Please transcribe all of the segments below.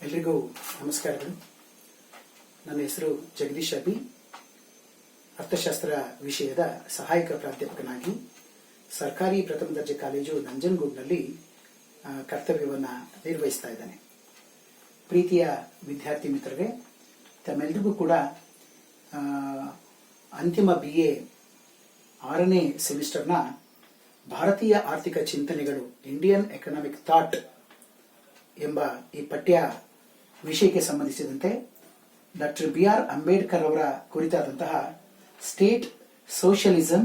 ಎಲ್ರಿಗೂ ನಮಸ್ಕಾರಗಳು. ನನ್ನ ಹೆಸರು ಜಗದೀಶ್ ಅಬಿ. ಅರ್ಥಶಾಸ್ತ್ರ ವಿಷಯದ ಸಹಾಯಕ ಪ್ರಾಧ್ಯಾಪಕನಾಗಿ ಸರ್ಕಾರಿ ಪ್ರಥಮ ದರ್ಜೆ ಕಾಲೇಜು ನಂಜನಗೂಡಿನಲ್ಲಿ ಕರ್ತವ್ಯವನ್ನು ನಿರ್ವಹಿಸ್ತಾ ಇದ್ದೇನೆ. ಪ್ರೀತಿಯ ವಿದ್ಯಾರ್ಥಿ ಮಿತ್ರರೇ, ತಮ್ಮೆಲ್ಲರಿಗೂ ಕೂಡ ಅಂತಿಮ BA 6ನೇ ಸೆಮಿಸ್ಟರ್ನ ಭಾರತೀಯ ಆರ್ಥಿಕ ಚಿಂತನೆಗಳು ಇಂಡಿಯನ್ ಎಕನಾಮಿಕ್ ಥಾಟ್ ಎಂಬ ಈ ಪಠ್ಯ ವಿಷಯಕ್ಕೆ ಸಂಬಂಧಿಸಿದಂತೆ ಡಾಕ್ಟರ್ BR ಅಂಬೇಡ್ಕರ್ ಅವರ ಕುರಿತಾದಂತಹ ಸ್ಟೇಟ್ ಸೋಷಿಯಲಿಸಂ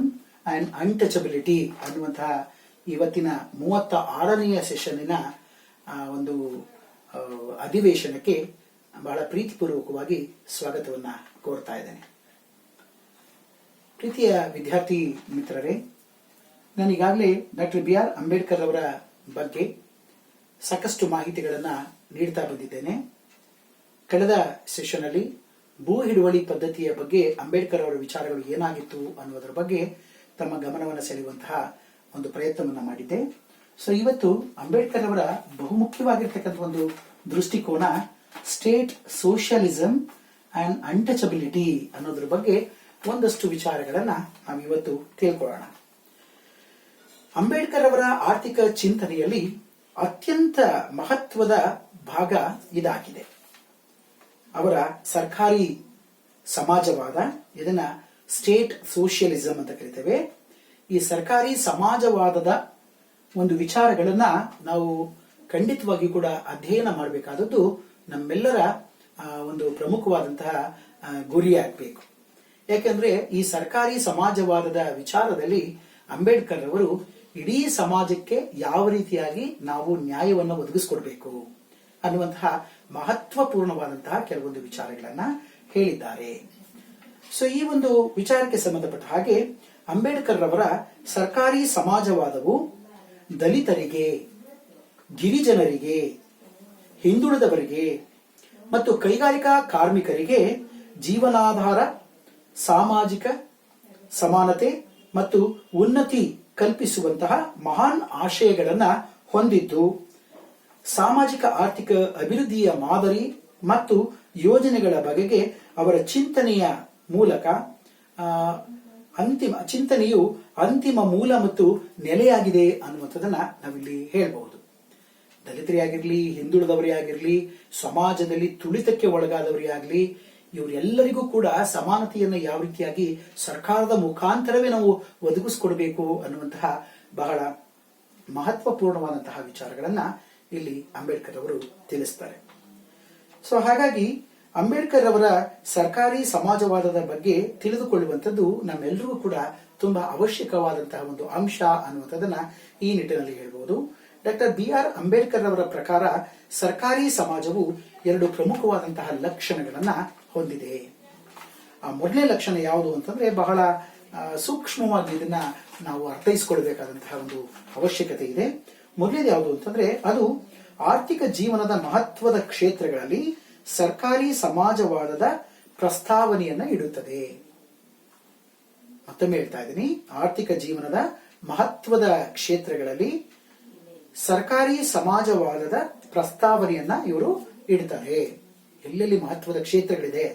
ಅಂಡ್ ಅನ್ಟಚಬಿಲಿಟಿ ಅನ್ನುವಂತಹ ಇವತ್ತಿನ 36ನೇ ಸೆಷನ್ನಿನ ಒಂದು ಅಧಿವೇಶನಕ್ಕೆ ಬಹಳ ಪ್ರೀತಿಪೂರ್ವಕವಾಗಿ ಸ್ವಾಗತವನ್ನು ಕೋರ್ತಾ ಇದ್ದೇನೆ. ಪ್ರೀತಿಯ ವಿದ್ಯಾರ್ಥಿ ಮಿತ್ರರೇ, ನಾನು ಈಗಾಗಲೇ ಡಾಕ್ಟರ್ BR ಅಂಬೇಡ್ಕರ್ ಅವರ ಬಗ್ಗೆ ಸಾಕಷ್ಟು ಮಾಹಿತಿಗಳನ್ನು ನೀಡ್ತಾ ಬಂದಿದ್ದೇನೆ. ಕಳೆದ ಸೆಷನ್ ಅಲ್ಲಿ ಭೂ ಹಿಡುವಳಿ ಪದ್ಧತಿಯ ಬಗ್ಗೆ ಅಂಬೇಡ್ಕರ್ ಅವರ ವಿಚಾರಗಳು ಏನಾಗಿತ್ತು ಅನ್ನುವುದರ ಬಗ್ಗೆ ತಮ್ಮ ಗಮನವನ್ನು ಸೆಳೆಯುವಂತಹ ಒಂದು ಪ್ರಯತ್ನವನ್ನು ಮಾಡಿದ್ದೆ. ಸೊ ಇವತ್ತು ಅಂಬೇಡ್ಕರ್ ಅವರ ಬಹುಮುಖ್ಯವಾಗಿರ್ತಕ್ಕಂಥ ಒಂದು ದೃಷ್ಟಿಕೋನ ಸ್ಟೇಟ್ ಸೋಷಿಯಲಿಸಂ ಅಂಡ್ ಅನ್ಟಚಬಿಲಿಟಿ ಅನ್ನೋದ್ರ ಬಗ್ಗೆ ಒಂದಷ್ಟು ವಿಚಾರಗಳನ್ನ ನಾವು ಇವತ್ತು ತಿಳ್ಕೊಳ್ಳೋಣ. ಅಂಬೇಡ್ಕರ್ ಅವರ ಆರ್ಥಿಕ ಚಿಂತನೆಯಲ್ಲಿ ಅತ್ಯಂತ ಮಹತ್ವದ ಭಾಗ ಇದಾಗಿದೆ. ಅವರ ಸರ್ಕಾರಿ ಸಮಾಜವಾದ, ಇದನ್ನ ಸ್ಟೇಟ್ ಸೋಷಿಯಲಿಸಂ ಅಂತ ಕರಿತೇವೆ. ಈ ಸರ್ಕಾರಿ ಸಮಾಜವಾದದ ಒಂದು ವಿಚಾರಗಳನ್ನ ನಾವು ಖಂಡಿತವಾಗಿ ಕೂಡ ಅಧ್ಯಯನ ಮಾಡಬೇಕಾದದ್ದು ನಮ್ಮೆಲ್ಲರ ಒಂದು ಪ್ರಮುಖವಾದಂತಹ ಗುರಿಯಾಗಬೇಕು. ಯಾಕೆಂದ್ರೆ ಈ ಸರ್ಕಾರಿ ಸಮಾಜವಾದದ ವಿಚಾರದಲ್ಲಿ ಅಂಬೇಡ್ಕರ್ ಅವರು ಇಡೀ ಸಮಾಜಕ್ಕೆ ಯಾವ ರೀತಿಯಾಗಿ ನಾವು ನ್ಯಾಯವನ್ನು ಒದಗಿಸಿಕೊಡ್ಬೇಕು ಅನ್ನುವಂತಹ ಮಹತ್ವಪೂರ್ಣವಾದಂತಹ ಕೆಲವೊಂದು ವಿಚಾರಗಳನ್ನ ಹೇಳಿದ್ದಾರೆ. ಸೊ ಈ ಒಂದು ವಿಚಾರಕ್ಕೆ ಸಂಬಂಧಪಟ್ಟ ಹಾಗೆ ಅಂಬೇಡ್ಕರ್ ಅವರ ಸರ್ಕಾರಿ ಸಮಾಜವಾದವು ದಲಿತರಿಗೆ, ಗಿರಿಜನರಿಗೆ, ಹಿಂದುಳಿದವರಿಗೆ ಮತ್ತು ಕೈಗಾರಿಕಾ ಕಾರ್ಮಿಕರಿಗೆ ಜೀವನಾಧಾರ, ಸಾಮಾಜಿಕ ಸಮಾನತೆ ಮತ್ತು ಉನ್ನತಿ ಕಲ್ಪಿಸುವಂತಹ ಮಹಾನ್ ಆಶಯಗಳನ್ನ ಹೊಂದಿದ್ದು, ಸಾಮಾಜಿಕ ಆರ್ಥಿಕ ಅಭಿವೃದ್ಧಿಯ ಮಾದರಿ ಮತ್ತು ಯೋಜನೆಗಳ ಬಗೆಗೆ ಅವರ ಚಿಂತನೆಯ ಮೂಲಕ ಚಿಂತನೆಯು ಅಂತಿಮ ಮೂಲ ಮತ್ತು ನೆಲೆಯಾಗಿದೆ ಅನ್ನುವಂಥದ್ದನ್ನ ನಾವಿಲ್ಲಿ ಹೇಳಬಹುದು. ದಲಿತರೇ ಆಗಿರ್ಲಿ, ಹಿಂದುಳಿದವರೇ ಆಗಿರ್ಲಿ, ಸಮಾಜದಲ್ಲಿ ತುಳಿತಕ್ಕೆ ಒಳಗಾದವರೇ ಆಗಲಿ, ಇವರೆಲ್ಲರಿಗೂ ಕೂಡ ಸಮಾನತೆಯನ್ನು ಯಾವ ರೀತಿಯಾಗಿ ಸರ್ಕಾರದ ಮುಖಾಂತರವೇ ನಾವು ಒದಗಿಸ್ಕೊಡ್ಬೇಕು ಅನ್ನುವಂತಹ ಬಹಳ ಮಹತ್ವಪೂರ್ಣವಾದಂತಹ ವಿಚಾರಗಳನ್ನ ಇಲ್ಲಿ ಅಂಬೇಡ್ಕರ್ ಅವರು ತಿಳಿಸ್ತಾರೆ. ಸೊ ಹಾಗಾಗಿ ಅಂಬೇಡ್ಕರ್ ಅವರ ಸರ್ಕಾರಿ ಸಮಾಜವಾದದ ಬಗ್ಗೆ ತಿಳಿದುಕೊಳ್ಳುವಂಥದ್ದು ನಮ್ಮೆಲ್ಲರಿಗೂ ಕೂಡ ತುಂಬಾ ಅವಶ್ಯಕವಾದಂತಹ ಒಂದು ಅಂಶ ಅನ್ನುವಂಥದ್ದನ್ನ ಈ ನಿಟ್ಟಿನಲ್ಲಿ ಹೇಳ್ಬೋದು. ಡಾಕ್ಟರ್ BR ಅಂಬೇಡ್ಕರ್ ಅವರ ಪ್ರಕಾರ ಸರ್ಕಾರಿ ಸಮಾಜವು 2 ಪ್ರಮುಖವಾದಂತಹ ಲಕ್ಷಣಗಳನ್ನ ಹೊಂದಿದೆ. ಆ ಮೊದಲನೇ ಲಕ್ಷಣ ಯಾವುದು ಅಂತಂದ್ರೆ ಬಹಳ ಸೂಕ್ಷ್ಮವಾಗಿ ಇದನ್ನ ನಾವು ಅರ್ಥೈಸಿಕೊಳ್ಬೇಕಾದಂತಹ ಒಂದು ಅವಶ್ಯಕತೆ ಇದೆ. ಮೊದಲನೇದು ಯಾವುದು ಅಂತಂದ್ರೆ ಅದು ಆರ್ಥಿಕ ಜೀವನದ ಮಹತ್ವದ ಕ್ಷೇತ್ರಗಳಲ್ಲಿ ಸರ್ಕಾರಿ ಸಮಾಜವಾದದ ಪ್ರಸ್ತಾವನೆಯನ್ನ ಇಡುತ್ತದೆ. ಮತ್ತೊಮ್ಮೆ ಹೇಳ್ತಾ ಇದ್ದೀನಿ, ಆರ್ಥಿಕ ಜೀವನದ ಮಹತ್ವದ ಕ್ಷೇತ್ರಗಳಲ್ಲಿ ಸರ್ಕಾರಿ ಸಮಾಜವಾದದ ಪ್ರಸ್ತಾವನೆಯನ್ನ ಇವರು ಇಡ್ತಾರೆ. ಎಲ್ಲೆಲ್ಲಿ ಮಹತ್ವದ ಕ್ಷೇತ್ರಗಳಿದೆ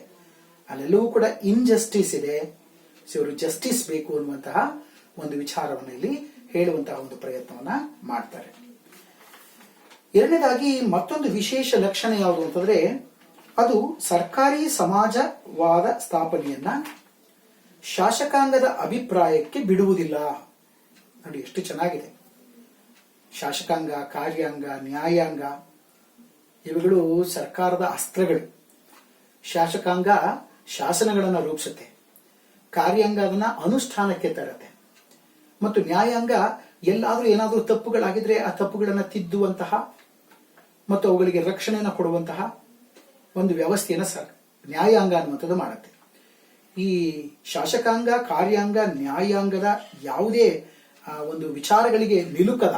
ಅಲ್ಲೆಲ್ಲವೂ ಕೂಡ ಇನ್ಜಸ್ಟಿಸ್ ಇದೆ. ಇವರು ಜಸ್ಟಿಸ್ ಬೇಕು ಅನ್ನುವಂತಹ ಒಂದು ವಿಚಾರವನ್ನು ಇಲ್ಲಿ ಹೇಳುವಂತಹ ಒಂದು ಪ್ರಯತ್ನವನ್ನ ಮಾಡ್ತಾರೆ. ಎರಡನೇದಾಗಿ ಮತ್ತೊಂದು ವಿಶೇಷ ಲಕ್ಷಣ ಯಾವುದು ಅಂತಂದ್ರೆ ಅದು ಸರ್ಕಾರಿ ಸಮಾಜವಾದ ಸ್ಥಾಪನೆಯನ್ನ ಶಾಸಕಾಂಗದ ಅಭಿಪ್ರಾಯಕ್ಕೆ ಬಿಡುವುದಿಲ್ಲ. ನೋಡಿ ಎಷ್ಟು ಚೆನ್ನಾಗಿದೆ. ಶಾಸಕಾಂಗ, ಕಾರ್ಯಾಂಗ, ನ್ಯಾಯಾಂಗ ಇವುಗಳು ಸರ್ಕಾರದ ಅಸ್ತ್ರಗಳು. ಶಾಸಕಾಂಗ ಶಾಸನಗಳನ್ನು ರೂಪಿಸುತ್ತೆ, ಕಾರ್ಯಾಂಗ ಅದನ್ನ ಅನುಷ್ಠಾನಕ್ಕೆ ತರತ್ತೆ, ಮತ್ತು ನ್ಯಾಯಾಂಗ ಎಲ್ಲಾದ್ರೂ ಏನಾದ್ರೂ ತಪ್ಪುಗಳಾಗಿದ್ರೆ ಆ ತಪ್ಪುಗಳನ್ನು ತಿದ್ದುವಂತಹ ಮತ್ತು ಅವುಗಳಿಗೆ ರಕ್ಷಣೆಯನ್ನು ಕೊಡುವಂತಹ ಒಂದು ವ್ಯವಸ್ಥೆಯನ್ನ ನ್ಯಾಯಾಂಗ ಅನ್ನುವಂಥದ್ದು ಮಾಡುತ್ತೆ. ಈ ಶಾಸಕಾಂಗ, ಕಾರ್ಯಾಂಗ, ನ್ಯಾಯಾಂಗದ ಯಾವುದೇ ಒಂದು ವಿಚಾರಗಳಿಗೆ ನಿಲುಕದ,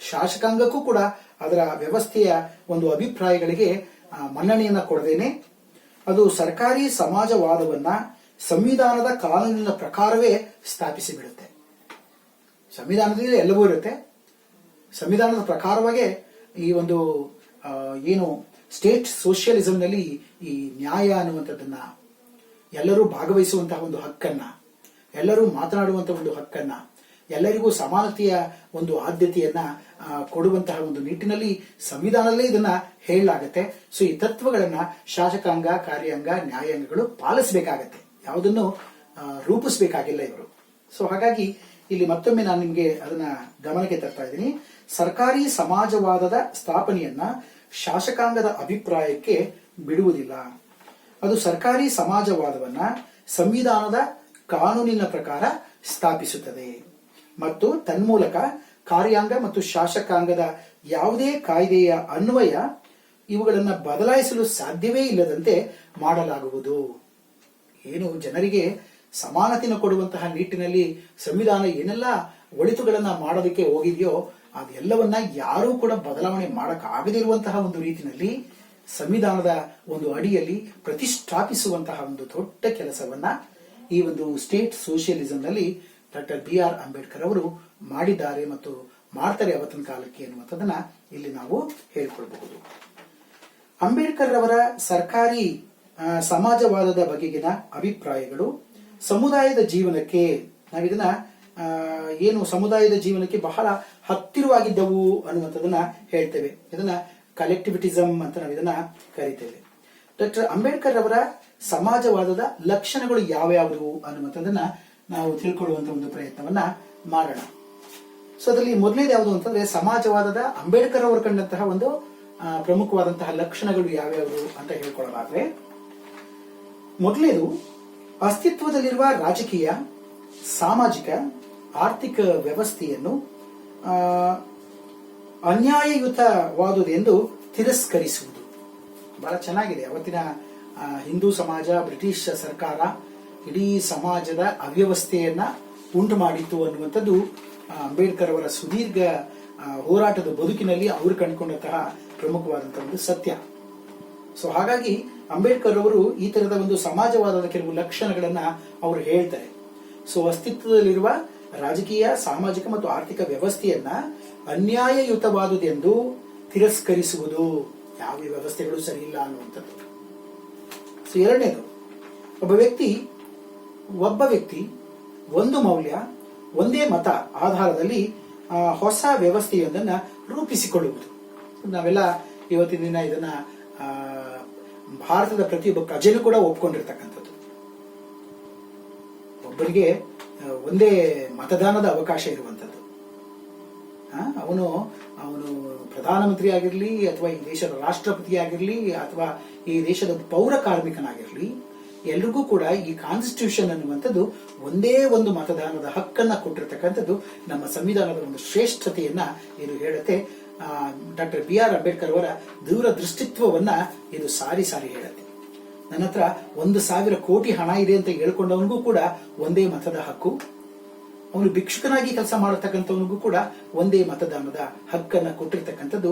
ಶಾಸಕಾಂಗಕ್ಕೂ ಕೂಡ ಅದರ ವ್ಯವಸ್ಥೆಯ ಒಂದು ಅಭಿಪ್ರಾಯಗಳಿಗೆ ಮನ್ನಣೆಯನ್ನ ಕೊಡದೇನೆ ಅದು ಸರ್ಕಾರಿ ಸಮಾಜವಾದವನ್ನ ಸಂವಿಧಾನದ ಕಾನೂನಿನ ಪ್ರಕಾರವೇ ಸ್ಥಾಪಿಸಿ ಬಿಡುತ್ತೆ. ಸಂವಿಧಾನದಲ್ಲಿ ಎಲ್ಲವೂ ಇರುತ್ತೆ. ಸಂವಿಧಾನದ ಪ್ರಕಾರವಾಗಿ ಈ ಒಂದು ಏನು ಸ್ಟೇಟ್ ಸೋಷಿಯಲಿಸಂನಲ್ಲಿ ಈ ನ್ಯಾಯ ಅನ್ನುವಂಥದ್ದನ್ನ, ಎಲ್ಲರೂ ಭಾಗವಹಿಸುವಂತಹ ಒಂದು ಹಕ್ಕನ್ನ, ಎಲ್ಲರೂ ಮಾತನಾಡುವಂತಹ ಒಂದು ಹಕ್ಕನ್ನ, ಎಲ್ಲರಿಗೂ ಸಮಾನತೆಯ ಒಂದು ಆದ್ಯತೆಯನ್ನ ಕೊಡುವಂತಹ ಒಂದು ನಿಟ್ಟಿನಲ್ಲಿ ಸಂವಿಧಾನದಲ್ಲೇ ಇದನ್ನ ಹೇಳಲಾಗತ್ತೆ. ಸೊ ಈ ತತ್ವಗಳನ್ನ ಶಾಸಕಾಂಗ, ಕಾರ್ಯಾಂಗ, ನ್ಯಾಯಾಂಗಗಳು ಪಾಲಿಸಬೇಕಾಗತ್ತೆ, ಯಾವುದನ್ನು ರೂಪಿಸಬೇಕಾಗಿಲ್ಲ ಇವರು. ಸೊ ಹಾಗಾಗಿ ಇಲ್ಲಿ ಮತ್ತೊಮ್ಮೆ ನಾನು ನಿಮಗೆ ಅದನ್ನ ಗಮನಕ್ಕೆ ತರ್ತಾ ಇದ್ದೀನಿ. ಸರ್ಕಾರಿ ಸಮಾಜವಾದದ ಸ್ಥಾಪನೆಯನ್ನ ಶಾಸಕಾಂಗದ ಅಭಿಪ್ರಾಯಕ್ಕೆ ಬಿಡುವುದಿಲ್ಲ. ಅದು ಸರ್ಕಾರಿ ಸಮಾಜವಾದವನ್ನ ಸಂವಿಧಾನದ ಕಾನೂನಿನ ಪ್ರಕಾರ ಸ್ಥಾಪಿಸುತ್ತದೆ ಮತ್ತು ತನ್ಮೂಲಕ ಕಾರ್ಯಾಂಗ ಮತ್ತು ಶಾಸಕಾಂಗದ ಯಾವುದೇ ಕಾಯ್ದೆಯ ಅನ್ವಯ ಇವುಗಳನ್ನು ಬದಲಾಯಿಸಲು ಸಾಧ್ಯವೇ ಇಲ್ಲದಂತೆ ಮಾಡಲಾಗುವುದು. ಏನು ಜನರಿಗೆ ಸಮಾನತೆಯನ್ನು ಕೊಡುವಂತಹ ನಿಟ್ಟಿನಲ್ಲಿ ಸಂವಿಧಾನ ಏನೆಲ್ಲ ಒಳಿತುಗಳನ್ನ ಮಾಡೋದಕ್ಕೆ ಹೋಗಿದೆಯೋ ಅದೆಲ್ಲವನ್ನ ಯಾರೂ ಕೂಡ ಬದಲಾವಣೆ ಮಾಡಕ್ಕಾಗದಿರುವಂತಹ ಒಂದು ರೀತಿಯಲ್ಲಿ ಸಂವಿಧಾನದ ಒಂದು ಅಡಿಯಲ್ಲಿ ಪ್ರತಿಷ್ಠಾಪಿಸುವಂತಹ ಒಂದು ದೊಡ್ಡ ಕೆಲಸವನ್ನ ಈ ಒಂದು ಸ್ಟೇಟ್ ಸೋಷಿಯಲಿಸಂನಲ್ಲಿ ಡಾಕ್ಟರ್ BR ಅಂಬೇಡ್ಕರ್ ಅವರು ಮಾಡಿದ್ದಾರೆ ಮತ್ತು ಮಾಡ್ತಾರೆ ಅವತ್ತಿನ ಕಾಲಕ್ಕೆ ಅನ್ನುವಂಥದ್ದನ್ನ ಇಲ್ಲಿ ನಾವು ಹೇಳ್ಕೊಳ್ಬಹುದು. ಅಂಬೇಡ್ಕರ್ ಅವರ ಸರ್ಕಾರಿ ಸಮಾಜವಾದದ ಬಗೆಗಿನ ಅಭಿಪ್ರಾಯಗಳು ಸಮುದಾಯದ ಜೀವನಕ್ಕೆ, ನಾವಿದನ್ನ ಏನು ಸಮುದಾಯದ ಜೀವನಕ್ಕೆ ಬಹಳ ಹತ್ತಿರವಾಗಿದ್ದವು ಅನ್ನುವಂಥದ್ದನ್ನ ಹೇಳ್ತೇವೆ. ಇದನ್ನ ಕಲೆಕ್ಟಿವಿಟಿಸಂ ಅಂತ ನಾವು ಇದನ್ನ ಕರಿತೇವೆ. ಡಾಕ್ಟರ್ ಅಂಬೇಡ್ಕರ್ ಅವರ ಸಮಾಜವಾದದ ಲಕ್ಷಣಗಳು ಯಾವ್ಯಾವುದು ಅನ್ನುವಂಥದ್ದನ್ನ ನಾವು ತಿಳ್ಕೊಳ್ಳುವಂತ ಒಂದು ಪ್ರಯತ್ನವನ್ನ ಮಾಡೋಣ. ಸೊ ಅದರಲ್ಲಿ ಮೊದಲನೇದು ಯಾವುದು ಅಂತಂದ್ರೆ ಸಮಾಜವಾದದ ಅಂಬೇಡ್ಕರ್ ಅವರು ಕಂಡಂತಹ ಒಂದು ಪ್ರಮುಖವಾದಂತಹ ಲಕ್ಷಣಗಳು ಯಾವ್ಯಾವುದು ಅಂತ ಹೇಳ್ಕೊಳ್ಳೋದಾದ್ರೆ, ಮೊದಲನೇದು ಅಸ್ತಿತ್ವದಲ್ಲಿರುವ ರಾಜಕೀಯ, ಸಾಮಾಜಿಕ, ಆರ್ಥಿಕ ವ್ಯವಸ್ಥೆಯನ್ನು ಅನ್ಯಾಯಯುತವಾದುದೆಂದು ತಿರಸ್ಕರಿಸುವುದು. ಬಹಳ ಚೆನ್ನಾಗಿದೆ. ಅವತ್ತಿನ ಹಿಂದೂ ಸಮಾಜ, ಬ್ರಿಟಿಷ್ ಸರ್ಕಾರ ಇಡೀ ಸಮಾಜದ ಅವ್ಯವಸ್ಥೆಯನ್ನ ಉಂಟು ಮಾಡಿತ್ತು ಅನ್ನುವಂಥದ್ದು ಅಂಬೇಡ್ಕರ್ ಅವರ ಸುದೀರ್ಘ ಹೋರಾಟದ ಬದುಕಿನಲ್ಲಿ ಅವರು ಕಂಡುಕೊಂಡಂತಹ ಪ್ರಮುಖವಾದಂತಹ ಒಂದು ಸತ್ಯ. ಸೊ ಹಾಗಾಗಿ ಅಂಬೇಡ್ಕರ್ ಅವರು ಈ ತರದ ಒಂದು ಸಮಾಜವಾದದ ಕೆಲವು ಲಕ್ಷಣಗಳನ್ನ ಅವರು ಹೇಳ್ತಾರೆ. ಸೊ ಅಸ್ತಿತ್ವದಲ್ಲಿರುವ ರಾಜಕೀಯ, ಸಾಮಾಜಿಕ ಮತ್ತು ಆರ್ಥಿಕ ವ್ಯವಸ್ಥೆಯನ್ನ ಅನ್ಯಾಯಯುತವಾದುದೆಂದು ತಿರಸ್ಕರಿಸುವುದು, ಯಾವ ವ್ಯವಸ್ಥೆಗಳು ಸರಿ ಇಲ್ಲ ಅನ್ನುವಂಥದ್ದು. ಸೊ ಎರಡನೇದು, ಒಬ್ಬ ವ್ಯಕ್ತಿ ಒಂದು ಮೌಲ್ಯ, ಒಂದೇ ಮತ ಆಧಾರದಲ್ಲಿ ಹೊಸ ವ್ಯವಸ್ಥೆಯೊಂದನ್ನ ರೂಪಿಸಿಕೊಳ್ಳುವುದು. ನಾವೆಲ್ಲ ಇವತ್ತಿನ ದಿನ ಇದನ್ನ ಭಾರತದ ಪ್ರತಿಯೊಬ್ಬ ಪ್ರಜೆನೂ ಕೂಡ ಒಪ್ಕೊಂಡಿರ್ತಕ್ಕಂಥದ್ದು. ಒಬ್ಬರಿಗೆ ಒಂದೇ ಮತದಾನದ ಅವಕಾಶ ಇರುವಂಥದ್ದು. ಅವನು ಪ್ರಧಾನಮಂತ್ರಿ ಆಗಿರ್ಲಿ, ಅಥವಾ ಈ ದೇಶದ ರಾಷ್ಟ್ರಪತಿ ಆಗಿರ್ಲಿ, ಅಥವಾ ಈ ದೇಶದ ಪೌರ ಕಾರ್ಮಿಕನಾಗಿರ್ಲಿ, ಎಲ್ರಿಗೂ ಕೂಡ ಈ ಕಾನ್ಸ್ಟಿಟ್ಯೂಷನ್ ಅನ್ನುವಂಥದ್ದು ಒಂದೇ ಒಂದು ಮತದಾನದ ಹಕ್ಕನ್ನ ಕೊಟ್ಟಿರ್ತಕ್ಕಂಥದ್ದು ನಮ್ಮ ಸಂವಿಧಾನದ ಒಂದು ಶ್ರೇಷ್ಠತೆಯನ್ನ ಇದು ಹೇಳುತ್ತೆ. ಡಾಕ್ಟರ್ BR ಅಂಬೇಡ್ಕರ್ ಅವರ ದೂರದೃಷ್ಟಿತ್ವವನ್ನ ಇದು ಸಾರಿ ಹೇಳುತ್ತೆ. ನನ್ನ ಹತ್ರ 1,000 ಕೋಟಿ ಹಣ ಇದೆ ಅಂತ ಹೇಳ್ಕೊಂಡವನಿಗೂ ಕೂಡ ಒಂದೇ ಮತದ ಹಕ್ಕು, ಅವನು ಭಿಕ್ಷುಕನಾಗಿ ಕೆಲಸ ಮಾಡತಕ್ಕಂಥವನಿಗೂ ಕೂಡ ಒಂದೇ ಮತದಾನದ ಹಕ್ಕನ್ನ ಕೊಟ್ಟಿರ್ತಕ್ಕಂಥದ್ದು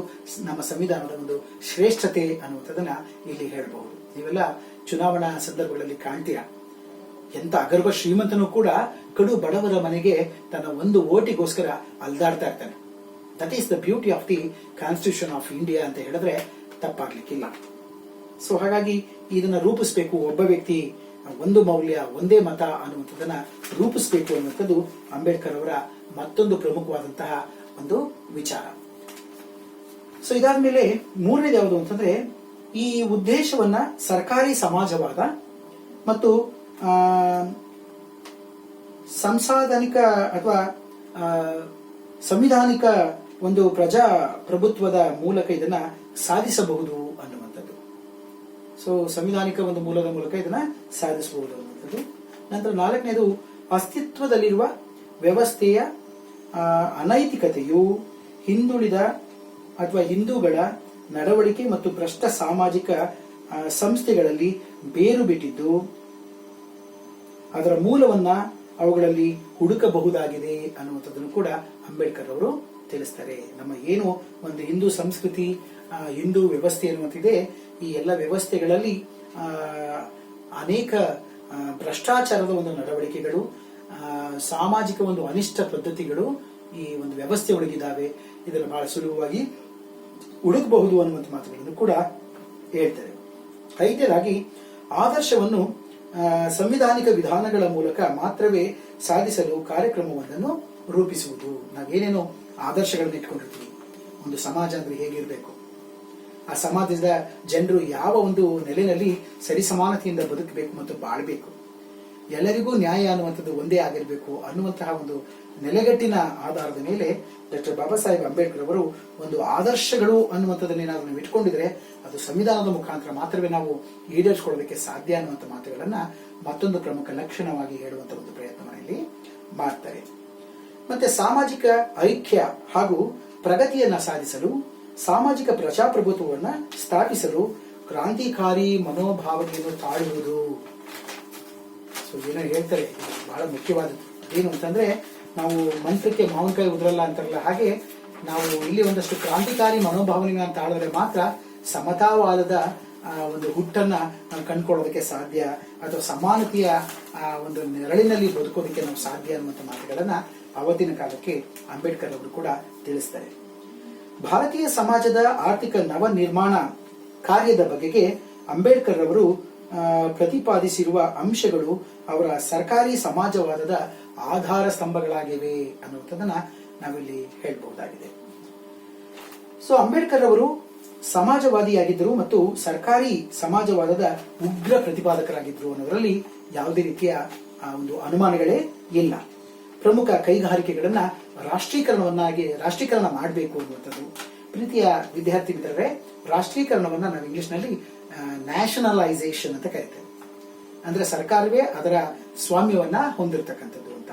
ನಮ್ಮ ಸಂವಿಧಾನದ ಒಂದು ಶ್ರೇಷ್ಠತೆ ಅನ್ನುವಂಥದ್ದನ್ನ ಇಲ್ಲಿ ಹೇಳಬಹುದು. ನೀವೆಲ್ಲ ಚುನಾವಣಾ ಸಂದರ್ಭಗಳಲ್ಲಿ ಕಾಣ್ತೀರಾ, ಎಂತ ಅಗರ್ಭ ಶ್ರೀಮಂತನೂ ಕೂಡ ಕಡು ಬಡವರ ಮನೆಗೆ ತನ್ನ ಒಂದು ಓಟಿಗೋಸ್ಕರ ಅಲ್ದಾಡ್ತಾ ಇರ್ತಾನೆ. That is the beauty of the constitution of India ಅಂತ ಹೇಳಿದ್ರೆ ತಪ್ಪಾಗ್ಲಿಕ್ಕಿಲ್ಲ. ಸೊ ಹಾಗಾಗಿ ಇದನ್ನ ರೂಪಿಸಬೇಕು, ಒಬ್ಬ ವ್ಯಕ್ತಿ ಒಂದು ಮೌಲ್ಯ, ಒಂದೇ ಮತ ಅನ್ನುವಂಥದ್ದನ್ನ ರೂಪಿಸಬೇಕು ಅನ್ನುವಂಥದ್ದು ಅಂಬೇಡ್ಕರ್ ಅವರ ಮತ್ತೊಂದು ಪ್ರಮುಖವಾದಂತಹ ಒಂದು ವಿಚಾರ. ಸೊ ಇದಾದ್ಮೇಲೆ ಮೂರನೇದು ಯಾವುದು ಅಂತಂದ್ರೆ, ಈ ಉದ್ದೇಶವನ್ನ ಸರ್ಕಾರಿ ಸಮಾಜವಾದ ಮತ್ತು ಸಂಸಾಧನಿಕ ಅಥವಾ ಸಂವಿಧಾನಿಕ ಒಂದು ಪ್ರಜಾಪ್ರಭುತ್ವದ ಮೂಲಕ ಇದನ್ನ ಸಾಧಿಸಬಹುದು ಅನ್ನುವಂಥದ್ದು. ಸೊ ಸಂವಿಧಾನಿಕ ಒಂದು ಮೂಲದ ಮೂಲಕ ಇದನ್ನ ಸಾಧಿಸಬಹುದು ಅನ್ನುವಂಥದ್ದು. ನಂತರ ನಾಲ್ಕನೇದು, ಅಸ್ತಿತ್ವದಲ್ಲಿರುವ ವ್ಯವಸ್ಥೆಯ ಅನೈತಿಕತೆಯು ಹಿಂದುಳಿದ ಅಥವಾ ಹಿಂದೂಗಳ ನಡವಳಿಕೆ ಮತ್ತು ಭ್ರಷ್ಟ ಸಾಮಾಜಿಕ ಸಂಸ್ಥೆಗಳಲ್ಲಿ ಬೇರು ಬಿಟ್ಟಿದ್ದು ಅದರ ಮೂಲವನ್ನ ಅವುಗಳಲ್ಲಿ ಹುಡುಕಬಹುದಾಗಿದೆ ಅನ್ನುವಂಥದ್ದನ್ನು ಕೂಡ ಅಂಬೇಡ್ಕರ್ ಅವರು ತಿಳಿಸ್ತಾರೆ. ನಮ್ಮ ಏನು ಒಂದು ಹಿಂದೂ ಸಂಸ್ಕೃತಿ, ಹಿಂದೂ ವ್ಯವಸ್ಥೆ ಅನ್ನುವಂತಿದೆ, ಈ ಎಲ್ಲ ವ್ಯವಸ್ಥೆಗಳಲ್ಲಿ ಅನೇಕ ಭ್ರಷ್ಟಾಚಾರದ ಒಂದು ನಡವಳಿಕೆಗಳು, ಸಾಮಾಜಿಕ ಒಂದು ಅನಿಷ್ಟ ಪದ್ಧತಿಗಳು ಈ ಒಂದು ವ್ಯವಸ್ಥೆ ಒಳಗಿದ್ದಾವೆ. ಇದನ್ನು ಬಹಳ ಸುಲಭವಾಗಿ ಹುಡುಕಬಹುದು ಅನ್ನುವಂಥ ಮಾತುಗಳನ್ನು ಕೂಡ ಹೇಳ್ತಾರೆ. ಐದನೇದಾಗಿ ಆದರ್ಶವನ್ನು ಸಂವಿಧಾನಿಕ ವಿಧಾನಗಳ ಮೂಲಕ ಮಾತ್ರವೇ ಸಾಧಿಸಲು ಕಾರ್ಯಕ್ರಮವನ್ನು ರೂಪಿಸುವುದು. ನಾವೇನೇನು ಆದರ್ಶಗಳನ್ನು ಇಟ್ಕೊಂಡಿರ್ತೀವಿ, ಒಂದು ಸಮಾಜ ಅಂದ್ರೆ ಹೇಗಿರಬೇಕು, ಆ ಸಮಾಜದ ಜನರು ಯಾವ ಒಂದು ನೆಲೆಯಲ್ಲಿ ಸರಿಸಮಾನತೆಯಿಂದ ಬದುಕಬೇಕು ಮತ್ತು ಬಾಳ್ಬೇಕು, ಎಲ್ಲರಿಗೂ ನ್ಯಾಯ ಅನ್ನುವಂಥದ್ದು ಒಂದೇ ಆಗಿರಬೇಕು ಅನ್ನುವಂತಹ ಒಂದು ನೆಲೆಗಟ್ಟಿನ ಆಧಾರದ ಮೇಲೆ ಡಾಕ್ಟರ್ ಬಾಬಾ ಸಾಹೇಬ್ ಅಂಬೇಡ್ಕರ್ ಅವರು ಒಂದು ಆದರ್ಶಗಳು ಅನ್ನುವಂಥದ್ದನ್ನ ಏನಾದ್ರು ನಾವು ಇಟ್ಕೊಂಡಿದ್ರೆ ಅದು ಸಂವಿಧಾನದ ಮುಖಾಂತರ ಮಾತ್ರವೇ ನಾವು ಈಡೇರಿಸಿಕೊಳ್ಳೋದಕ್ಕೆ ಸಾಧ್ಯ ಅನ್ನುವಂಥ ಮಾತುಗಳನ್ನ ಮತ್ತೊಂದು ಪ್ರಮುಖ ಲಕ್ಷಣವಾಗಿ ಹೇಳುವಂತ ಒಂದು ಪ್ರಯತ್ನವನ್ನು ಇಲ್ಲಿ ಮಾಡ್ತಾರೆ. ಮತ್ತೆ ಸಾಮಾಜಿಕ ಐಕ್ಯ ಹಾಗೂ ಪ್ರಗತಿಯನ್ನ ಸಾಧಿಸಲು ಸಾಮಾಜಿಕ ಪ್ರಜಾಪ್ರಭುತ್ವವನ್ನ ಸ್ಥಾಪಿಸಲು ಕ್ರಾಂತಿಕಾರಿ ಮನೋಭಾವನೆಯನ್ನು ತಾಳುವುದು. ಏನೋ ಹೇಳ್ತಾರೆ, ಬಹಳ ಮುಖ್ಯವಾದದ್ದು ಏನು ಅಂತಂದ್ರೆ, ನಾವು ಮಂತ್ರಕ್ಕೆ ಮಾವಿನಕಾಯಿ ಉದ್ರಲ್ಲ ಅಂತಾರಲ್ಲ, ಹಾಗೆ ನಾವು ಇಲ್ಲಿ ಒಂದಷ್ಟು ಕ್ರಾಂತಿಕಾರಿ ಮನೋಭಾವನೆಗಳನ್ನ ತಾಳಿದ್ರೆ ಮಾತ್ರ ಸಮತಾವಾದದ ಒಂದು ಹುಟ್ಟನ್ನ ನಾವು ಕಂಡುಕೊಳ್ಳೋದಕ್ಕೆ ಸಾಧ್ಯ, ಅಥವಾ ಸಮಾನತೆಯ ಒಂದು ನೆರಳಿನಲ್ಲಿ ಬದುಕೋದಕ್ಕೆ ನಾವು ಸಾಧ್ಯ ಅನ್ನುವಂಥ ಮಾತುಗಳನ್ನ ಅವತ್ತಿನ ಕಾಲಕ್ಕೆ ಅಂಬೇಡ್ಕರ್ ಅವರು ಕೂಡ ತಿಳಿಸ್ತಾರೆ. ಭಾರತೀಯ ಸಮಾಜದ ಆರ್ಥಿಕ ನವ ನಿರ್ಮಾಣ ಕಾರ್ಯದ ಬಗೆಗೆ ಅಂಬೇಡ್ಕರ್ ಅವರು ಪ್ರತಿಪಾದಿಸಿರುವ ಅಂಶಗಳು ಅವರ ಸರ್ಕಾರಿ ಸಮಾಜವಾದದ ಆಧಾರ ಸ್ತಂಭಗಳಾಗಿವೆ ಅನ್ನುವಂಥದ್ದನ್ನ ನಾವಿಲ್ಲಿ ಹೇಳ್ಬಹುದಾಗಿದೆ. ಸೊ ಅಂಬೇಡ್ಕರ್ ಅವರು ಸಮಾಜವಾದಿಯಾಗಿದ್ದರು ಮತ್ತು ಸರ್ಕಾರಿ ಸಮಾಜವಾದದ ಉಗ್ರ ಪ್ರತಿಪಾದಕರಾಗಿದ್ದರು ಅನ್ನೋದರಲ್ಲಿ ಯಾವುದೇ ರೀತಿಯ ಒಂದು ಅನುಮಾನಗಳೇ ಇಲ್ಲ. ಪ್ರಮುಖ ಕೈಗಾರಿಕೆಗಳನ್ನ ರಾಷ್ಟ್ರೀಕರಣ ಮಾಡಬೇಕು ಅನ್ನುವಂಥದ್ದು. ಪ್ರೀತಿಯ ವಿದ್ಯಾರ್ಥಿ ಮಿತ್ರರೇ, ರಾಷ್ಟ್ರೀಕರಣವನ್ನ ನಾವು ಇಂಗ್ಲಿಷ್ ನಲ್ಲಿ ನ್ಯಾಷನಲೈಸೇಷನ್ ಅಂತ ಕರೀತೇವೆ. ಅಂದ್ರೆ ಸರ್ಕಾರವೇ ಅದರ ಸ್ವಾಮ್ಯವನ್ನ ಹೊಂದಿರತಕ್ಕಂಥದ್ದು ಅಂತ.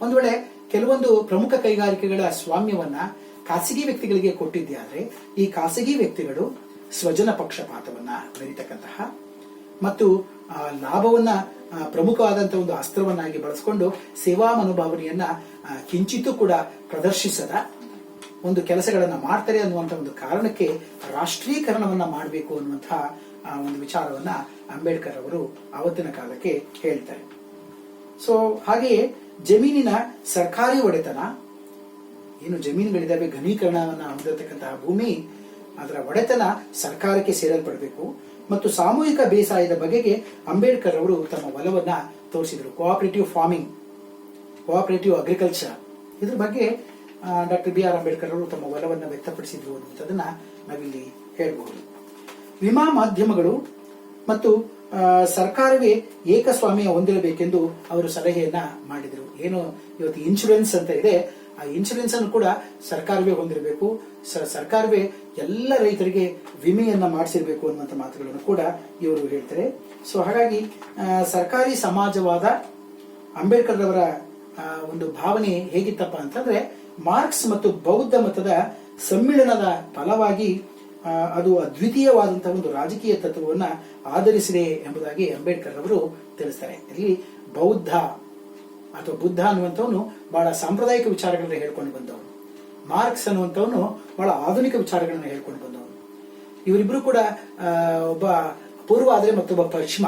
ಒಂದು ವೇಳೆ ಕೆಲವೊಂದು ಪ್ರಮುಖ ಕೈಗಾರಿಕೆಗಳ ಸ್ವಾಮ್ಯವನ್ನ ಖಾಸಗಿ ವ್ಯಕ್ತಿಗಳಿಗೆ ಕೊಟ್ಟಿದ್ದೆ ಆದ್ರೆ ಈ ಖಾಸಗಿ ವ್ಯಕ್ತಿಗಳು ಸ್ವಜನ ಪಕ್ಷಪಾತವನ್ನ ಮೆರೀತಕ್ಕಂತಹ ಮತ್ತು ಲಾಭವನ್ನ ಪ್ರಮುಖವಾದಂತಹ ಒಂದು ಅಸ್ತ್ರವನ್ನಾಗಿ ಬಳಸಿಕೊಂಡು ಸೇವಾ ಮನೋಭಾವನೆಯನ್ನ ಕಿಂಚಿತ್ತೂ ಕೂಡ ಪ್ರದರ್ಶಿಸದ ಒಂದು ಕೆಲಸಗಳನ್ನ ಮಾಡ್ತಾರೆ ಅನ್ನುವಂತ ಒಂದು ಕಾರಣಕ್ಕೆ ರಾಷ್ಟ್ರೀಕರಣವನ್ನ ಮಾಡಬೇಕು ಅನ್ನುವಂತಹ ಒಂದು ವಿಚಾರವನ್ನ ಅಂಬೇಡ್ಕರ್ ಅವರು ಆವತ್ತಿನ ಕಾಲಕ್ಕೆ ಹೇಳ್ತಾರೆ. ಸೊ ಹಾಗೆಯೇ ಜಮೀನಿನ ಸರ್ಕಾರಿ ಒಡೆತನ, ಏನು ಜಮೀನುಗಳಿದ್ದಾವೆ, ಘನೀಕರಣವನ್ನ ಹೊಂದಿರತಕ್ಕಂತಹ ಭೂಮಿ, ಅದರ ಒಡೆತನ ಸರ್ಕಾರಕ್ಕೆ ಸೇರಲ್ಪಡಬೇಕು ಮತ್ತು ಸಾಮೂಹಿಕ ಬೇಸಾಯದ ಬಗೆಗೆ ಅಂಬೇಡ್ಕರ್ ಅವರು ತಮ್ಮ ಒಲವನ್ನ ತೋರಿಸಿದರು. ಕೋಆಪರೇಟಿವ್ ಫಾರ್ಮಿಂಗ್, ಕೋಆಪರೇಟಿವ್ ಅಗ್ರಿಕಲ್ಚರ್, ಇದ್ರ ಬಗ್ಗೆ ಡಾಕ್ಟರ್ ಬಿ ಆರ್ ಅಂಬೇಡ್ಕರ್ ಅವರು ತಮ್ಮ ಒಲವನ್ನ ವ್ಯಕ್ತಪಡಿಸಿದ್ರು ಅನ್ನುವಂಥದ್ದನ್ನ ನಾವಿಲ್ಲಿ ಹೇಳ್ಬಹುದು. ವಿಮಾ ಮಾಧ್ಯಮಗಳು ಮತ್ತು ಸರ್ಕಾರವೇ ಏಕಸ್ವಾಮ್ಯ ಹೊಂದಿರಬೇಕೆಂದು ಅವರು ಸಲಹೆಯನ್ನ ಮಾಡಿದರು. ಏನು ಇವತ್ತು ಇನ್ಶೂರೆನ್ಸ್ ಅಂತ ಇದೆ, ಆ ಇನ್ಶೂರೆನ್ಸ್ ಅನ್ನು ಕೂಡ ಸರ್ಕಾರವೇ ಹೊಂದಿರಬೇಕು, ಸರ್ಕಾರವೇ ಎಲ್ಲ ರೈತರಿಗೆ ವಿಮೆಯನ್ನ ಮಾಡಿಸಿರ್ಬೇಕು ಅನ್ನುವಂಥ ಮಾತುಗಳನ್ನು ಕೂಡ ಇವರು ಹೇಳ್ತಾರೆ. ಸೊ ಹಾಗಾಗಿ ಸರ್ಕಾರಿ ಸಮಾಜವಾದ ಅಂಬೇಡ್ಕರ್ ಅವರ ಒಂದು ಭಾವನೆ ಹೇಗಿತ್ತಪ್ಪ ಅಂತಂದ್ರೆ, ಮಾರ್ಕ್ಸ್ ಮತ್ತು ಬೌದ್ಧ ಮತದ ಸಮ್ಮಿಳನದ ಫಲವಾಗಿ ಅದು ಅದ್ವಿತೀಯವಾದಂತಹ ಒಂದು ರಾಜಕೀಯ ತತ್ವವನ್ನ ಆಧರಿಸಿದೆ ಎಂಬುದಾಗಿ ಅಂಬೇಡ್ಕರ್ ಅವರು ತಿಳಿಸ್ತಾರೆ. ಇಲ್ಲಿ ಬೌದ್ಧ ಅಥವಾ ಬುದ್ಧ ಅನ್ನುವಂಥವನು ಬಹಳ ಸಾಂಪ್ರದಾಯಿಕ ವಿಚಾರಗಳನ್ನ ಹೇಳ್ಕೊಂಡು ಬಂದವನು, ಮಾರ್ಕ್ಸ್ ಅನ್ನುವಂಥವನು ಬಹಳ ಆಧುನಿಕ ವಿಚಾರಗಳನ್ನ ಹೇಳ್ಕೊಂಡು ಬಂದವನು. ಇವರಿಬ್ಬರು ಕೂಡ ಒಬ್ಬ ಪೂರ್ವ ಆದರೆ ಮತ್ತೊಬ್ಬ ಪಶ್ಚಿಮ,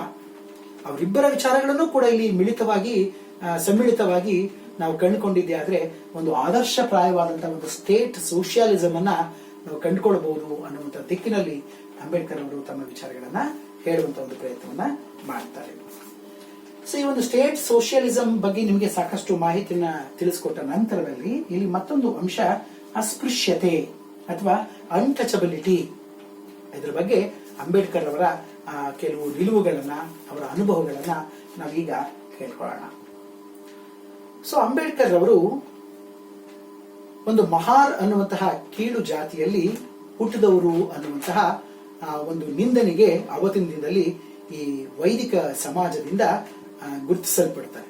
ಅವರಿಬ್ಬರ ವಿಚಾರಗಳನ್ನು ಕೂಡ ಇಲ್ಲಿ ಸಮ್ಮಿಳಿತವಾಗಿ ನಾವು ಕಂಡುಕೊಂಡಿದ್ದೆ ಆದ್ರೆ ಒಂದು ಆದರ್ಶಪ್ರಾಯವಾದಂತಹ ಒಂದು ಸ್ಟೇಟ್ ಸೋಷಿಯಲಿಸಮ್ ಅನ್ನ ನಾವು ಕಂಡುಕೊಳ್ಬಹುದು ಅನ್ನುವಂಥ ದಿಕ್ಕಿನಲ್ಲಿ ಅಂಬೇಡ್ಕರ್ ಅವರು ತಮ್ಮ ವಿಚಾರಗಳನ್ನ ಹೇಳುವಂತ ಒಂದು ಪ್ರಯತ್ನವನ್ನ ಮಾಡ್ತಾರೆ. ಸೊ ಈ ಒಂದು ಸ್ಟೇಟ್ ಸೋಷಿಯಲಿಸಂ ಬಗ್ಗೆ ನಿಮಗೆ ಸಾಕಷ್ಟು ಮಾಹಿತಿಯನ್ನ ತಿಳಿಸಿಕೊಟ್ಟ ನಂತರದಲ್ಲಿ ಇಲ್ಲಿ ಮತ್ತೊಂದು ಅಂಶ ಅಸ್ಪೃಶ್ಯತೆ ಅಥವಾ ಅನ್ಟಚಬಿಲಿಟಿ. ಇದ್ರ ಬಗ್ಗೆ ಅಂಬೇಡ್ಕರ್ ಅವರ ಕೆಲವು ನಿಲುವುಗಳನ್ನ, ಅವರ ಅನುಭವಗಳನ್ನ ನಾವೀಗ ಕೇಳ್ಕೊಳ್ಳೋಣ. ಸೊ ಅಂಬೇಡ್ಕರ್ ಅವರು ಒಂದು ಮಹಾರ್ ಅನ್ನುವಂತಹ ಕೀಳು ಜಾತಿಯಲ್ಲಿ ಹುಟ್ಟಿದವರು ಅನ್ನುವಂತಹ ಒಂದು ನಿಂದನೆಗೆ ಅವತ್ತಿನ ದಿನದಲ್ಲಿ ಈ ವೈದಿಕ ಸಮಾಜದಿಂದ ಗುರುತಿಸಲ್ಪಡ್ತಾರೆ.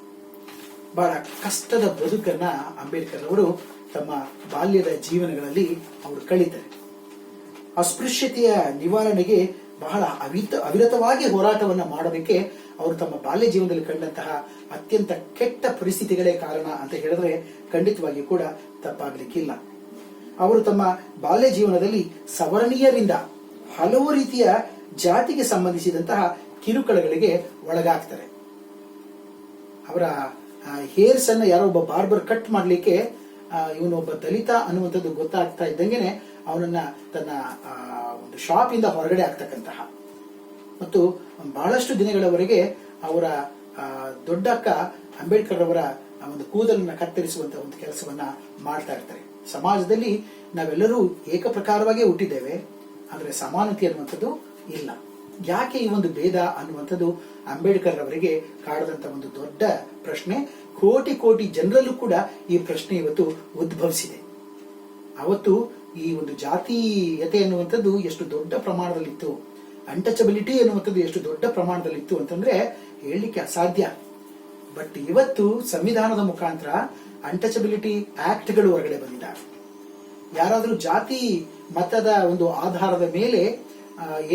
ಬಹಳ ಕಷ್ಟದ ಬದುಕನ್ನ ಅಂಬೇಡ್ಕರ್ ಅವರು ತಮ್ಮ ಬಾಲ್ಯದ ಜೀವನಗಳಲ್ಲಿ ಅವರು ಕಳೀತಾರೆ. ಅಸ್ಪೃಶ್ಯತೆಯ ನಿವಾರಣೆಗೆ ಬಹಳ ಅವಿರತವಾಗಿ ಹೋರಾಟವನ್ನ ಮಾಡೋದಕ್ಕೆ ಅವರು ತಮ್ಮ ಬಾಲ್ಯ ಜೀವನದಲ್ಲಿ ಕಂಡಂತಹ ಅತ್ಯಂತ ಕೆಟ್ಟ ಪರಿಸ್ಥಿತಿಗಳೇ ಕಾರಣ ಅಂತ ಹೇಳಿದ್ರೆ ಖಂಡಿತವಾಗಿ ಕೂಡ ತಪ್ಪಾಗಲಿಕ್ಕಿಲ್ಲ. ಅವರು ತಮ್ಮ ಬಾಲ್ಯ ಜೀವನದಲ್ಲಿ ಸವರ್ಣೀಯರಿಂದ ಹಲವು ರೀತಿಯ ಜಾತಿಗೆ ಸಂಬಂಧಿಸಿದಂತಹ ಕಿರುಕುಳಗಳಿಗೆ ಒಳಗಾಗ್ತಾರೆ. ಅವರ ಹೇರ್ಸ್ ಅನ್ನ ಯಾರೋ ಒಬ್ಬ ಬಾರ್ಬರ್ ಕಟ್ ಮಾಡ್ಲಿಕ್ಕೆ ಇವನೊಬ್ಬ ದಲಿತ ಅನ್ನುವಂಥದ್ದು ಗೊತ್ತಾಗ್ತಾ ಇದ್ದಂಗೆನೆ ಅವನನ್ನ ತನ್ನ ಒಂದು ಒಂದು ಶಾಪ್ ಇಂದ ಹೊರಗಡೆ ಆಗ್ತಕ್ಕಂತಹ ಮತ್ತು ಬಹಳಷ್ಟು ದಿನಗಳವರೆಗೆ ಅವರ ದೊಡ್ಡಕ್ಕ ಅಂಬೇಡ್ಕರ್ ಅವರ ಒಂದು ಕೂದಲನ್ನ ಕತ್ತರಿಸುವಂತಹ ಒಂದು ಕೆಲಸವನ್ನ ಮಾಡ್ತಾ ಇರ್ತಾರೆ. ಸಮಾಜದಲ್ಲಿ ನಾವೆಲ್ಲರೂ ಏಕಪ್ರಕಾರವಾಗಿ ಹುಟ್ಟಿದ್ದೇವೆ, ಆದರೆ ಸಮಾನತೆ ಅನ್ನುವಂಥದ್ದು ಇಲ್ಲ. ಯಾಕೆ ಈ ಒಂದು ಭೇದ ಅನ್ನುವಂಥದ್ದು ಅಂಬೇಡ್ಕರ್ ಅವರಿಗೆ ಕಾಡದಂತ ಒಂದು ದೊಡ್ಡ ಪ್ರಶ್ನೆ. ಕೋಟಿ ಕೋಟಿ ಜನರಲ್ಲೂ ಕೂಡ ಈ ಪ್ರಶ್ನೆ ಇವತ್ತು ಉದ್ಭವಿಸಿದೆ. ಅವತ್ತು ಈ ಒಂದು ಜಾತೀಯತೆ ಅನ್ನುವಂಥದ್ದು ಎಷ್ಟು ದೊಡ್ಡ ಪ್ರಮಾಣದಲ್ಲಿತ್ತು, ಅನ್ಟಚಬಿಲಿಟಿ ಅನ್ನುವಂಥದ್ದು ಎಷ್ಟು ದೊಡ್ಡ ಪ್ರಮಾಣದಲ್ಲಿತ್ತು ಅಂತಂದ್ರೆ ಹೇಳಲಿಕ್ಕೆ ಅಸಾಧ್ಯ. ಬಟ್ ಇವತ್ತು ಸಂವಿಧಾನದ ಮುಖಾಂತರ ಅನ್ಟಚಬಿಲಿಟಿ ಆಕ್ಟ್ಗಳು ಹೊರಗಡೆ ಬಂದಿದ್ದಾರೆ. ಯಾರಾದ್ರೂ ಜಾತಿ ಮತದ ಒಂದು ಆಧಾರದ ಮೇಲೆ